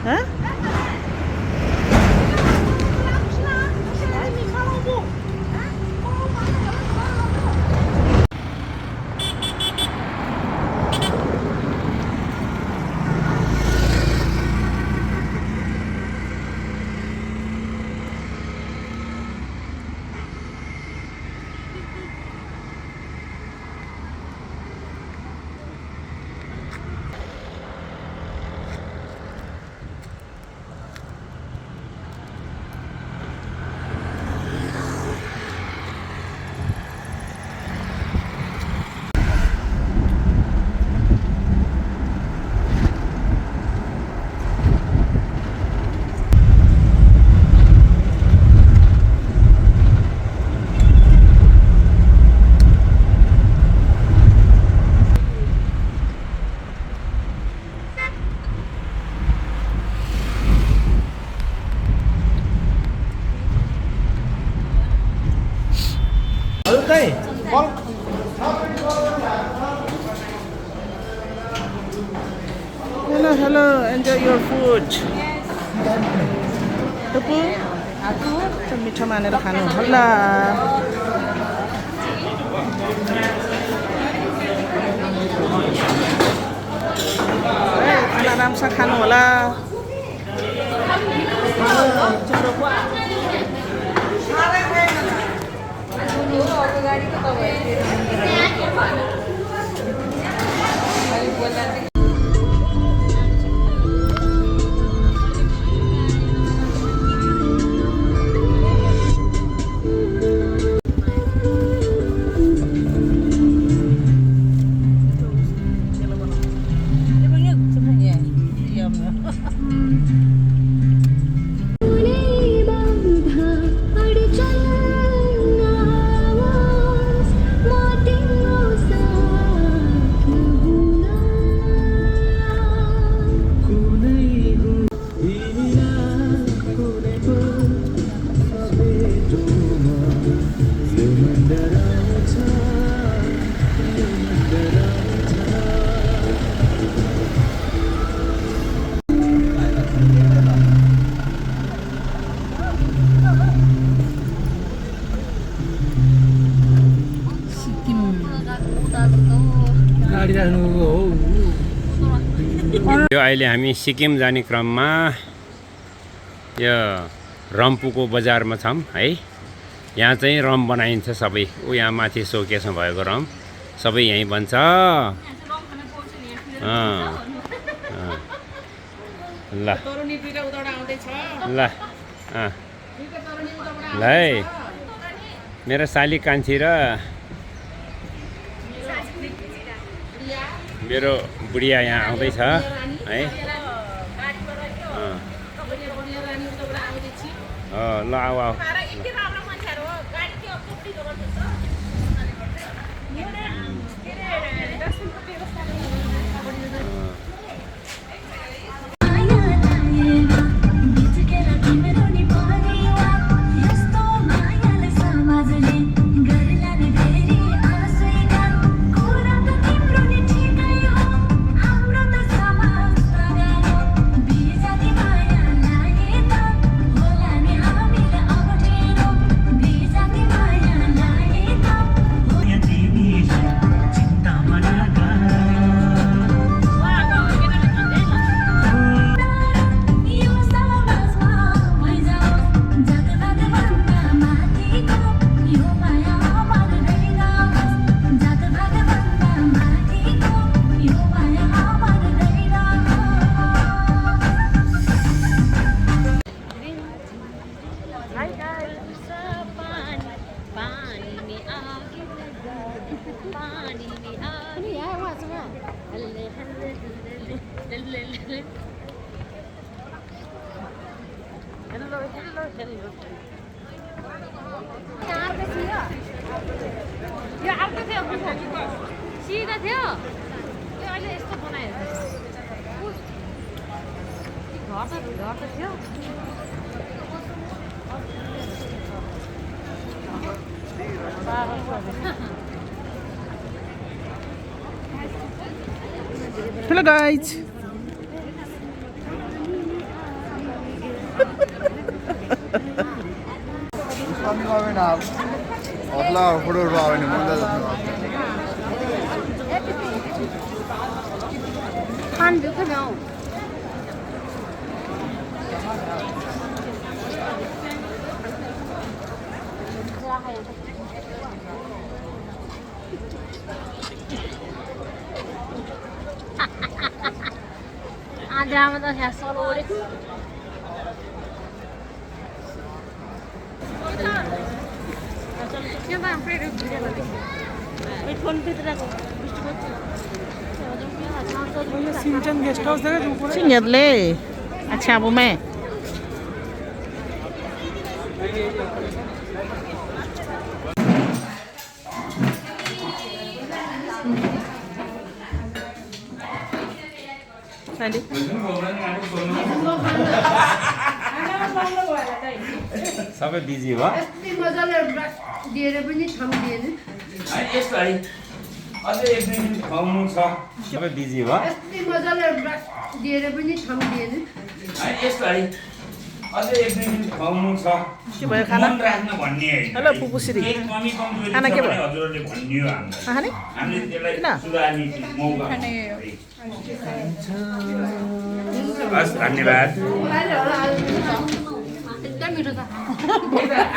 Huh? Hello, hello. Enjoy your food. टुपु मिठो मानेर खानु होला। खाना राम्रोसँग खानु होला। यो अहिले हामी सिक्किम जाने क्रममा यो रम्फूको बजारमा छौं है। यहाँ चाहिँ रम बनाइन्छ सबै। यहाँ माथि सोकेसमा भएको रम सबै यही बन्छ। ल ल ल है मेरो साली कान्छी र मेरो बुढिया यहाँ आउँदैछ है। ल आऊ आऊ। यो अर्को थियो सिधा थियो यो अहिले यस्तो बनायो घर त थियो Hello guys. Kami kami na. Otla photo ba ni manda jasno. खान भी खाओ आज आमा त यहाँ सलोरे त्यो त फेरि सिंचन गेस्ट हाउस देखा जो पूरा सिंगत ले अच्छा वो मैं Sandy सबै बिजी भयो मजाले दिएर पनि ठाउँ दिएन यसलाई अझै एक दुई मिनट खुवाउनु छ सबै बिजी भयो यति मजाले दिएर पनि ठाउँ दिएन यसलाई अझै एक दुई मिनट खुवाउनु छ के भयो खाना मन राख्नु भन्ने हैन हेलो पुपुश्री केही कमी कमजोरी खाना छ के भने भयो हजुरहरूले भनिदियो हामीलाई खाने हामीले त्यसलाई किन? सुधार्ने मौका हस् धन्यवाद एकदम मिठो छ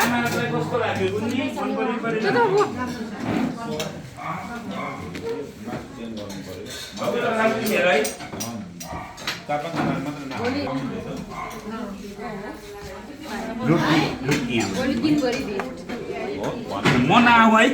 आमालाई कस्तो लाग्यो कुन्नी मन पनि परेन हजुरलाई लाग्यो नि है लुट्ने भोलि दिनभरि भेट म नआऊ है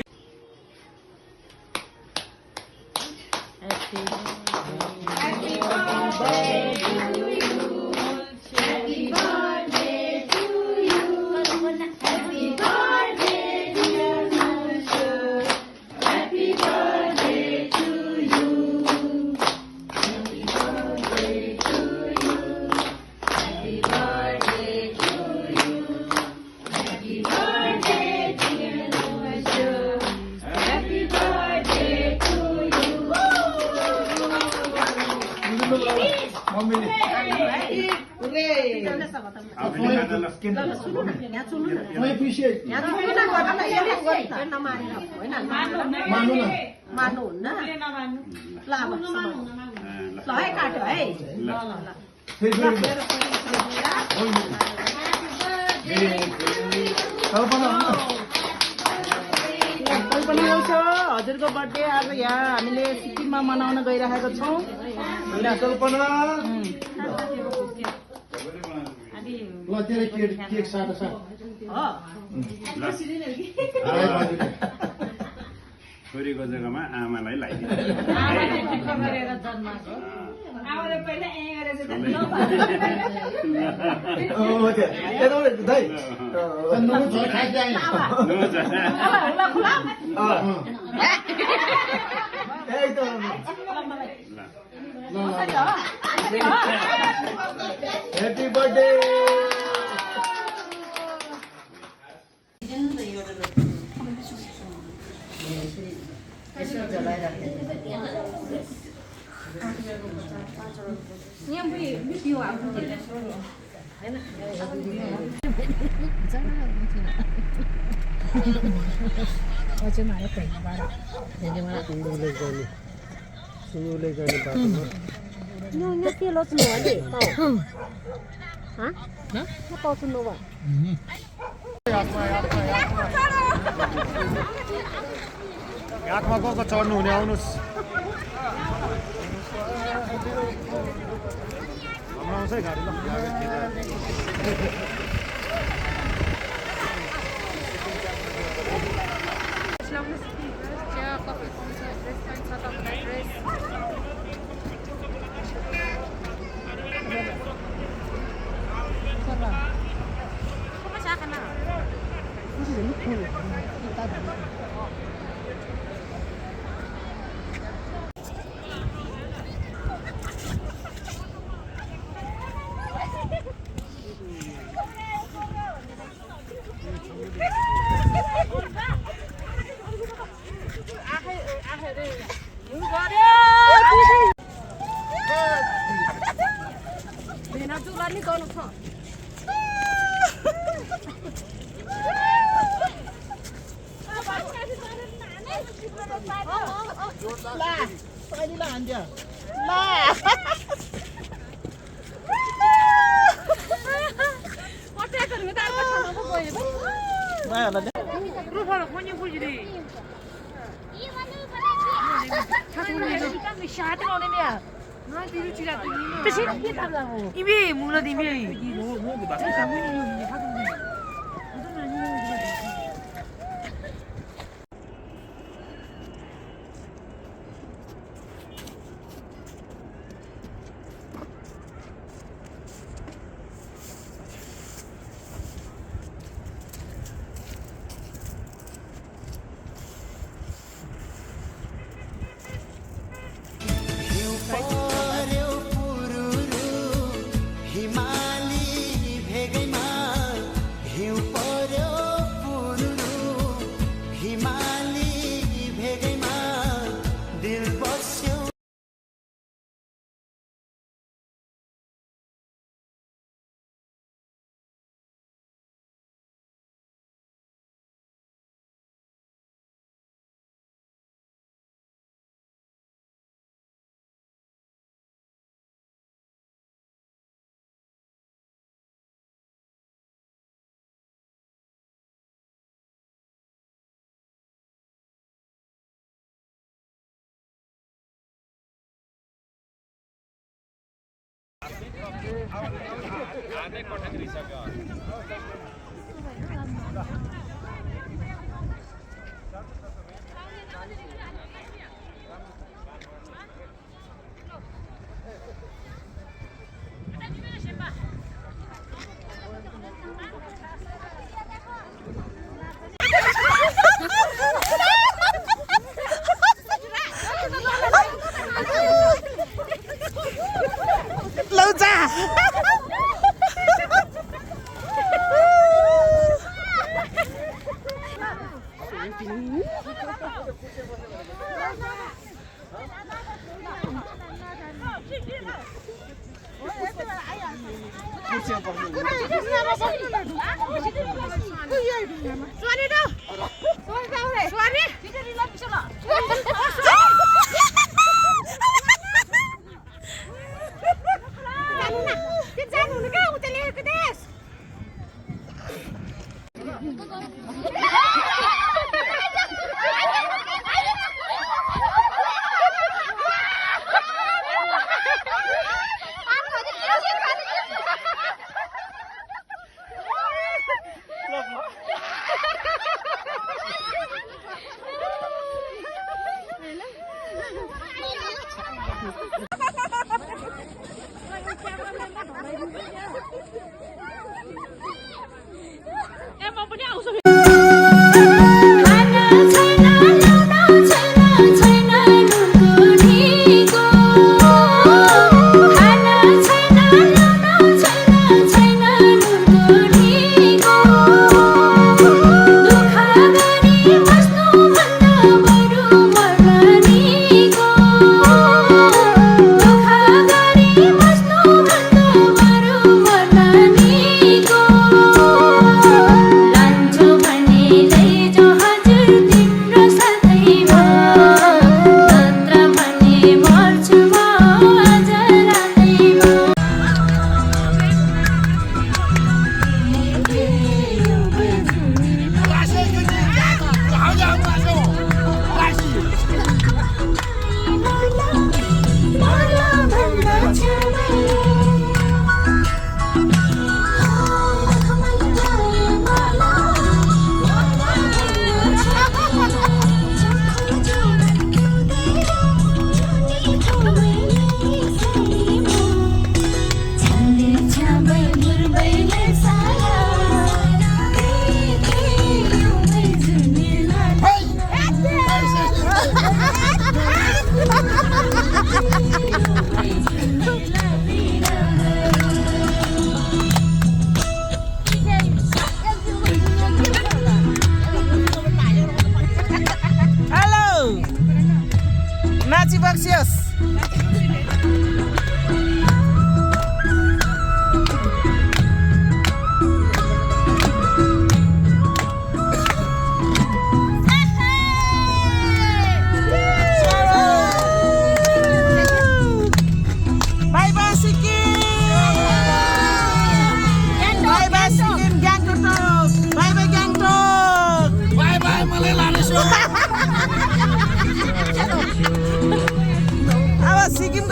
हजुरको बर्थडे आज यहाँ हामीले सिक्किममा मनाउन गइरहेको छौँ कल्पना ल तेरो केक साटो साट छोरीको जग्गामा आमालाई लगाइदिनु Happy birthday! हातमा गएको चढ्नु हुने आउनुहोस् आउँछ है गाडी ल भेना जुला नि गर्नु छ ला अहिले हान्दियो ला 이미 물론 이미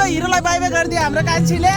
हिरोलाई बाई बाई गरिदियो हाम्रो कान्छीले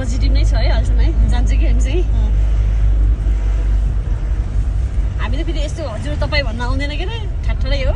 पोजिटिभ नै छ है अहिलेसम्म है जान्छ कि हामी चाहिँ हामी त फेरि यस्तो हजुर तपाईँ भन्न आउँदैन के अरे ठट्ठै हो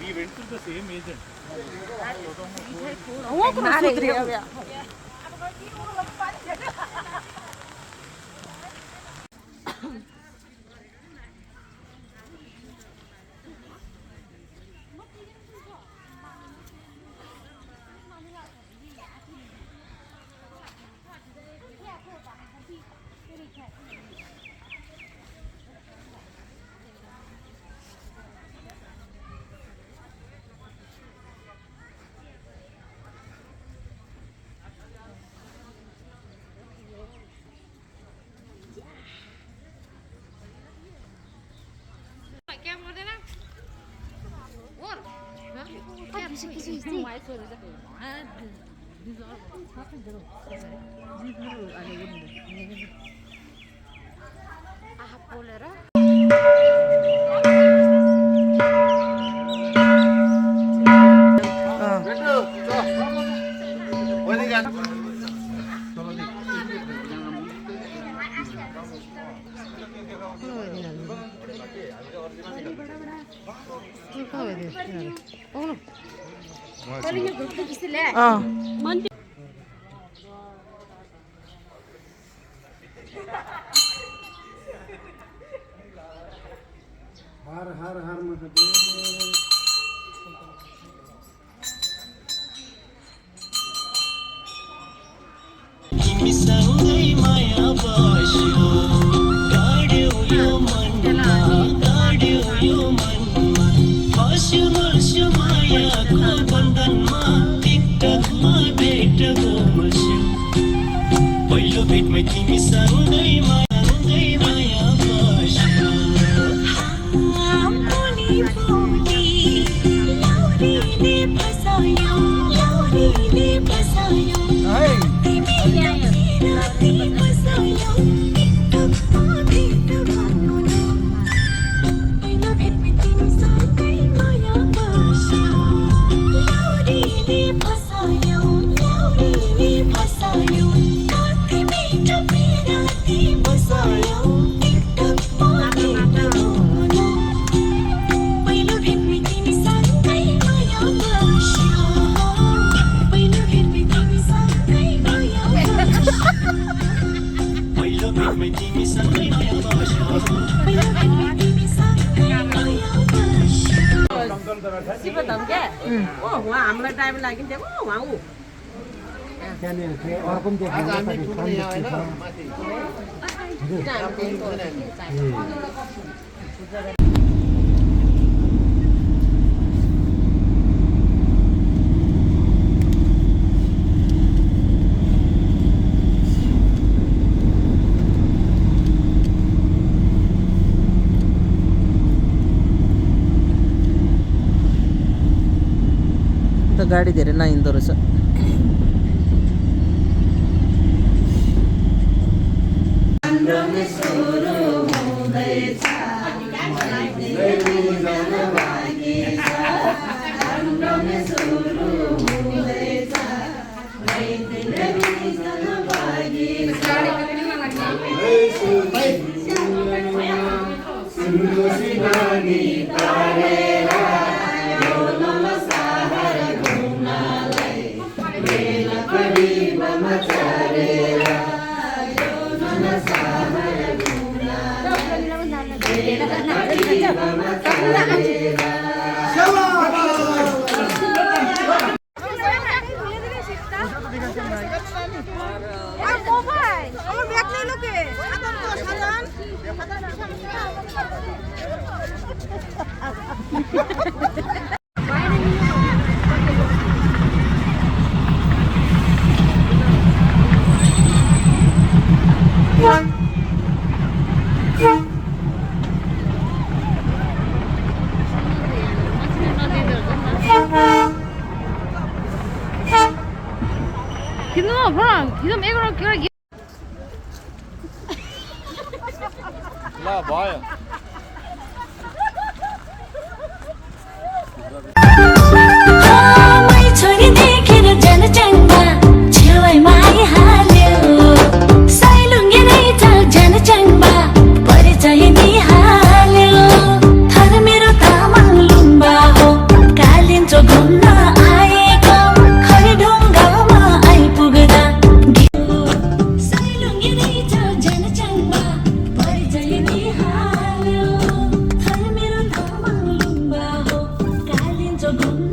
We went to the same agent. क्या गर्दैन ओर क्या आहा पोलेर हर हर हर महादेव माया बस्यो गाड्यो यो मनमा गाड्यो यो मनमा फस्यो मर्स्यो मायाको बन्धनमा टिकटकमा भेट बस्यो पहिलो भेटमै तिमी सँगै माया बस्यो लाउरीले फसायो पहिलो भेटमै तिमी बिरामी लागिन्थ्यो उहाँ ऊ गाडी धेरै नहिँदो रहेछ छोरी देखेर जनचङ्गा छेउमा आइहाल्यो साइलुङ्गे रहेछ जनचङ्गा परिचय दिइहाल्यो थर मेरो तामाङ लुम्बा हो कालिन्चो घुम्न आएको खरढुङ्गामा आइपुग्दा साइलुङ्गे रहेछ जनचङ्गा परिचय दिइहाल्यो थर मेरो तामाङ लुम्बा हो कालिन्चो घुम्न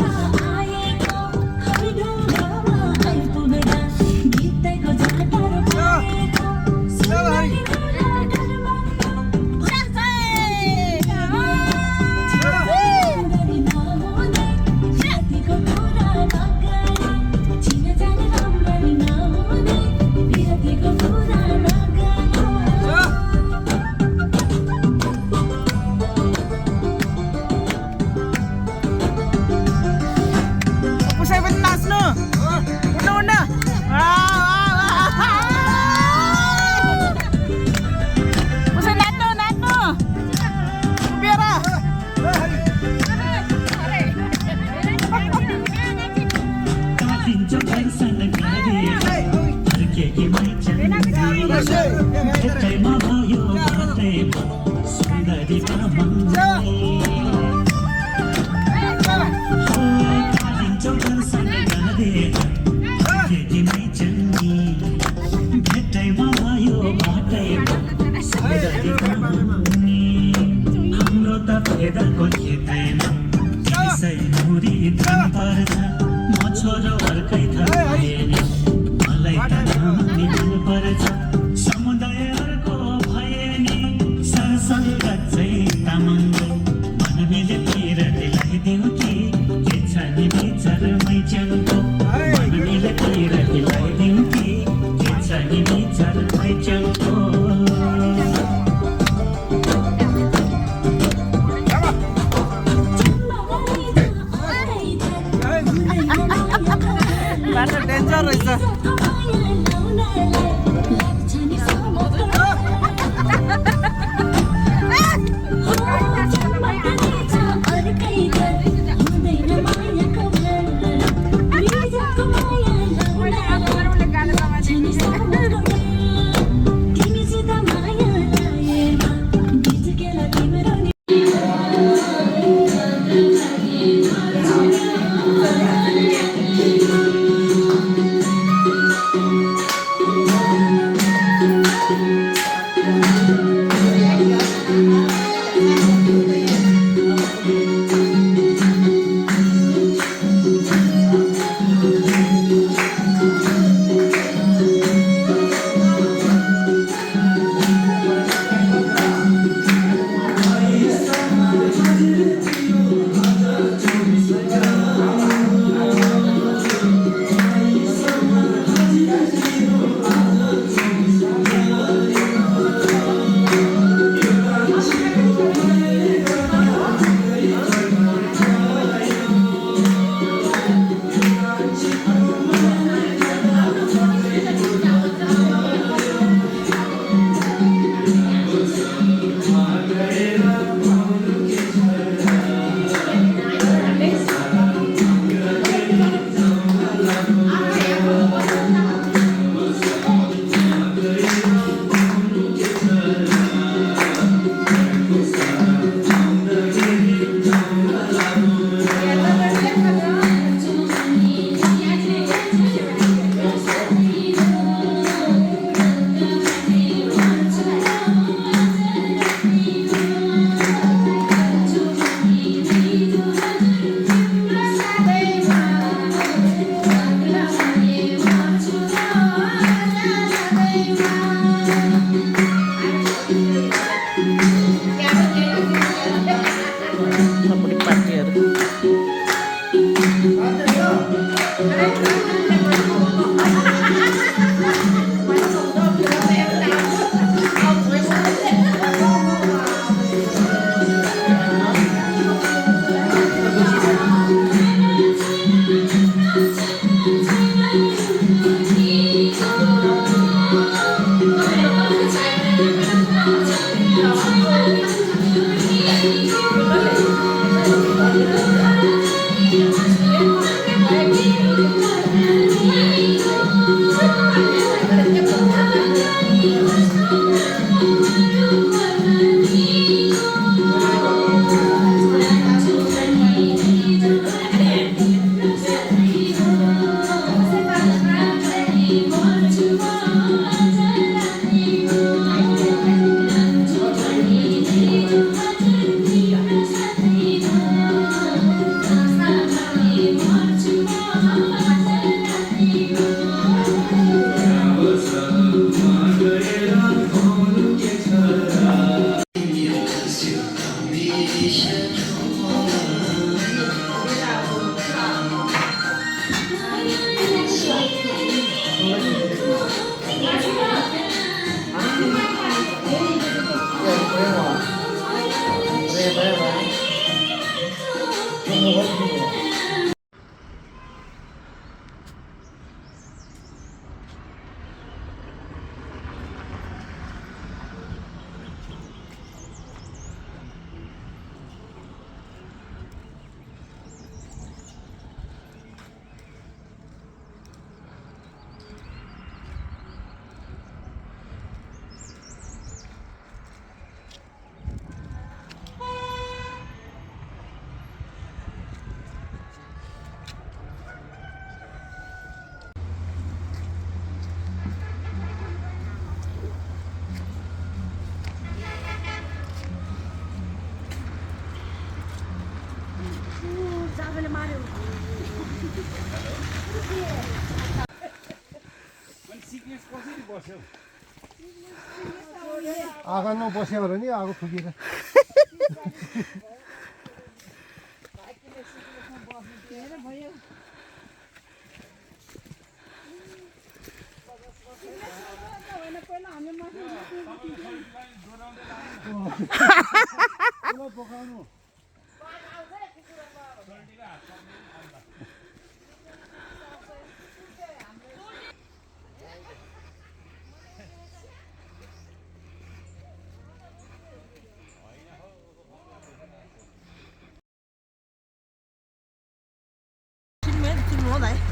आँगनमा बस्यो भने नि आगो फुकेर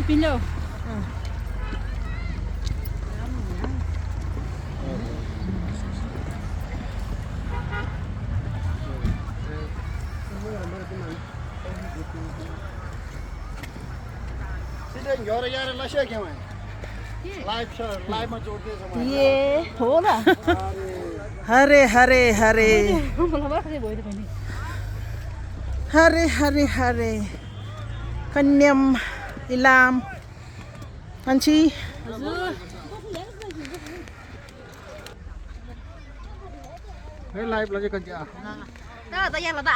Pin đâu? ये हो ना हरे हरे हरे हरे हरे हरे कन्यम इलाम अंशी लाइभ लगेको क्या दा त यहाँ दा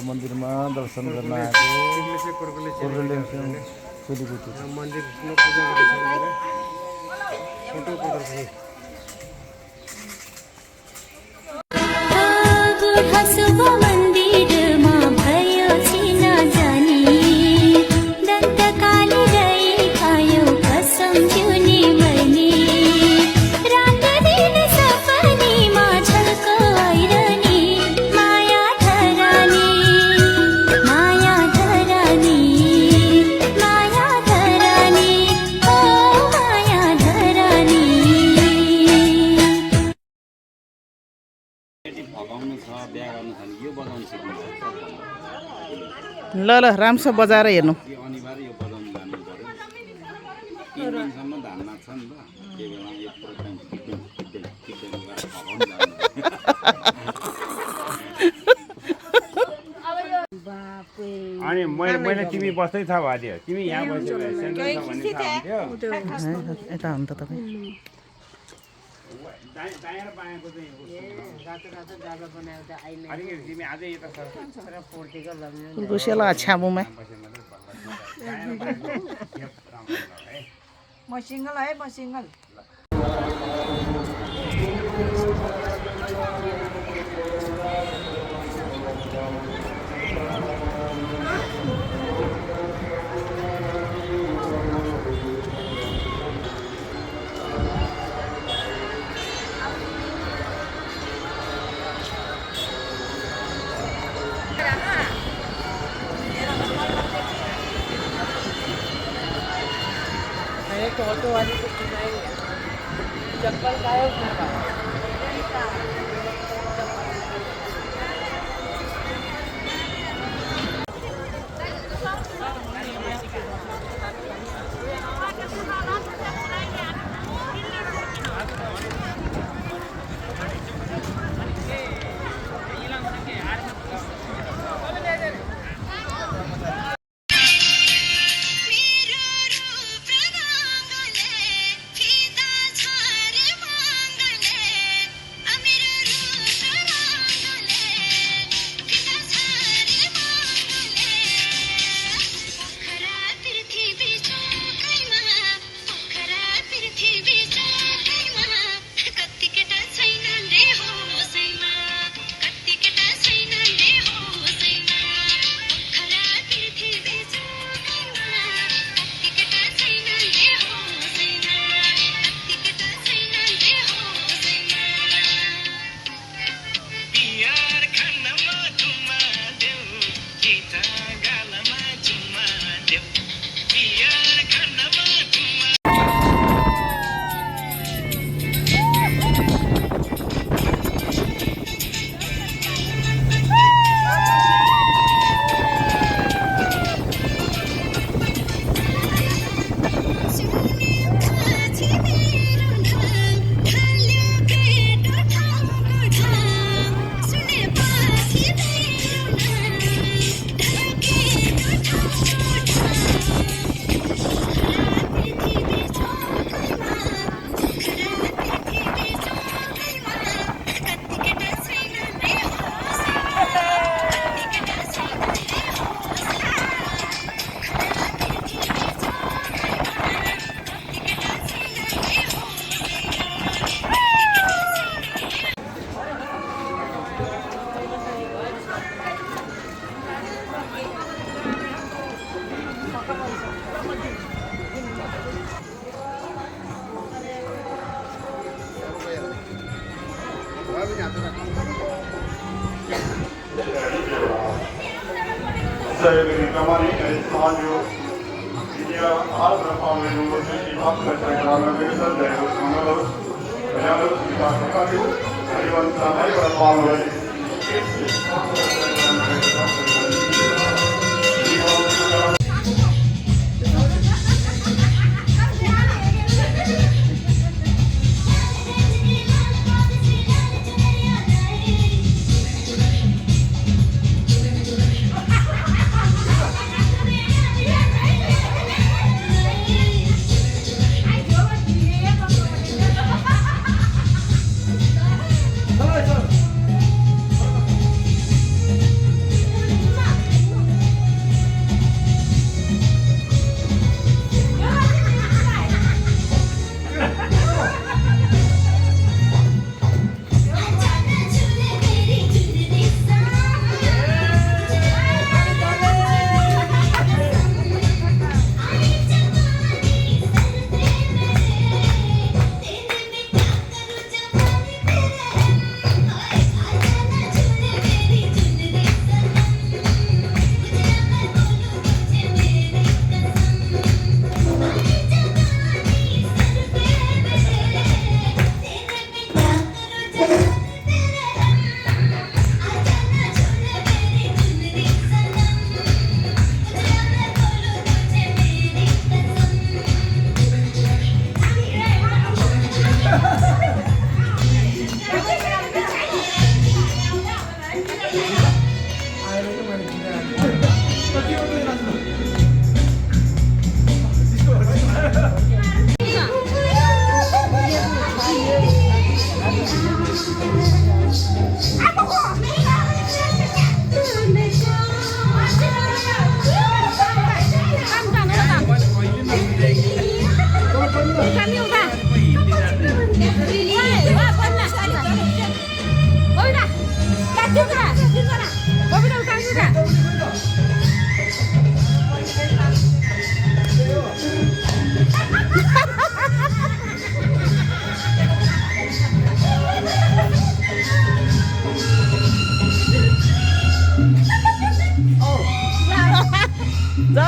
मन्दिरमा दर्शन गर्न आएको मन्दिरमा पूजा गरेर फोटो प्रदर्शनी गर्नु छ भने यो बजाउनु सिक्नुपर्छ ल ल राम्रोसँग बजाएर हेर्नु यो अनिवार्य यो बजाउनु जानु पर्यो 3 दिनसम्म धान नाच्छ नि त त्यो बेला यो प्रोग्राम टिप्दै गएर फकाउनु जानु अनि मैले तिमी बस्दै छ भदियो तिमी यहाँ बस्यो भने सेन्टर छ भन्ने थाहा हुन्थ्यो यता हो नि त तपाईँ दायाँ र बायाँको चाहिँ अलिकति तिमी अझै यता सर गुसेला छ्यामुमा म सिङ्गल है म सिङ्गल ऑटो वाले को चप्पल गायब होगा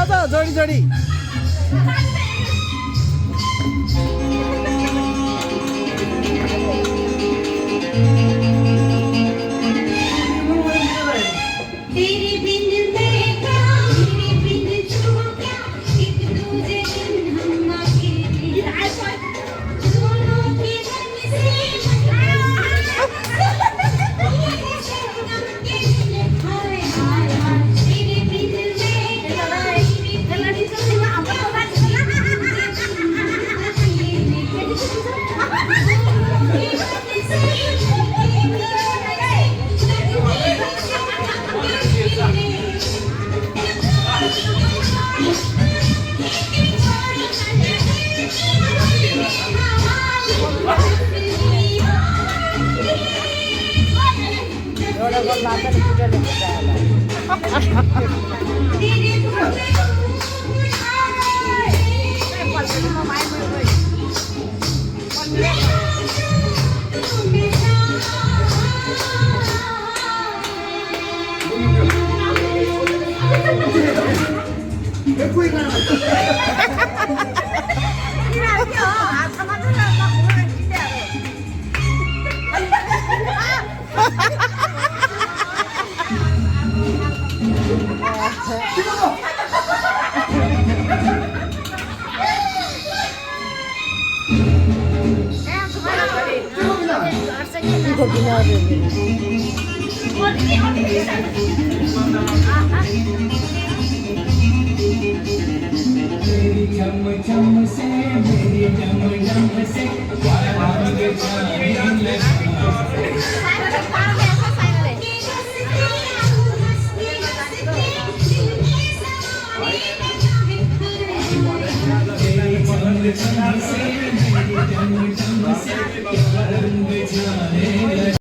जाऊ जोडी जोडी तेरे बिन मैं क्या तेरे बिन तू क्या एक दूजे बिन हम अकेले दोनों के मन से हाय हाय हाय तेरे बिन से